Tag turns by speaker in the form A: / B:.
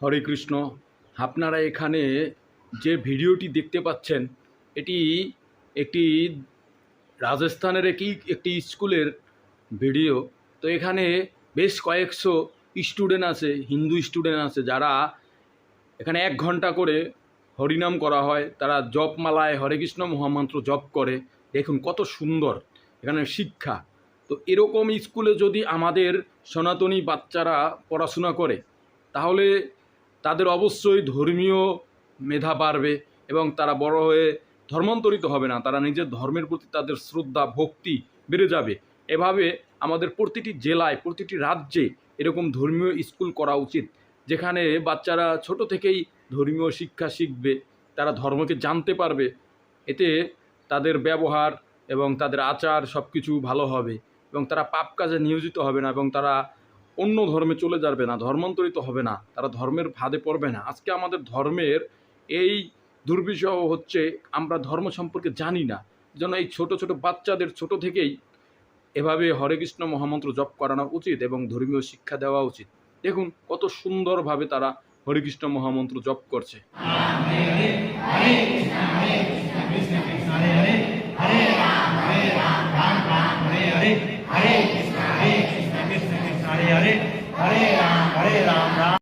A: হরে কৃষ্ণ। আপনারা এখানে যে ভিডিওটি দেখতে পাচ্ছেন এটি একটি রাজস্থানের একটি স্কুলের ভিডিও। তো এখানে বেশ কয়েকশো স্টুডেন্ট আছে, হিন্দু স্টুডেন্ট আছে, যারা এখানে 1 ঘন্টা করে হরিনাম করা হয়। তারা জপমালায় হরে কৃষ্ণ মহামন্ত্র জপ করে। দেখুন কত সুন্দর এখানে শিক্ষা। তো এরকম স্কুলে যদি আমাদের সনাতনী বাচ্চারা পড়াশোনা করে তাহলে তাদের অবশ্যই ধর্মীয় মেধা বাড়বে এবং তারা বড় হয়ে ধর্মান্তরিত হবে না, তারা নিজের ধর্মের প্রতি তাদের শ্রদ্ধা ভক্তি বেড়ে যাবে। এভাবে আমাদের প্রতিটি জেলায় প্রতিটি রাজ্যে এরকম ধর্মীয় স্কুল করা উচিত, যেখানে বাচ্চারা ছোট থেকেই ধর্মীয় শিক্ষা শিখবে, তারা ধর্মকে জানতে পারবে। এতে তাদের ব্যবহার এবং তাদের আচার সব কিছু ভালো হবে এবং তারা পাপ কাজে নিয়োজিত হবে না এবং তারা অন্য ধর্মে চলে যাবে না, ধর্মান্তরিত হবে না, তারা ধর্মের ফাঁদে পড়বে না। আজকে আমাদের ধর্মের এই দুর্বিষহ হচ্ছে আমরা ধর্ম সম্পর্কে জানি না। যেন এই ছোট ছোট বাচ্চাদের ছোট থেকেই এভাবে হরে কৃষ্ণ মহামন্ত্র জপ করানো উচিত এবং ধর্মীয় শিক্ষা দেওয়া উচিত। দেখুন কত সুন্দরভাবে তারা হরে কৃষ্ণ মহামন্ত্র জপ করছে।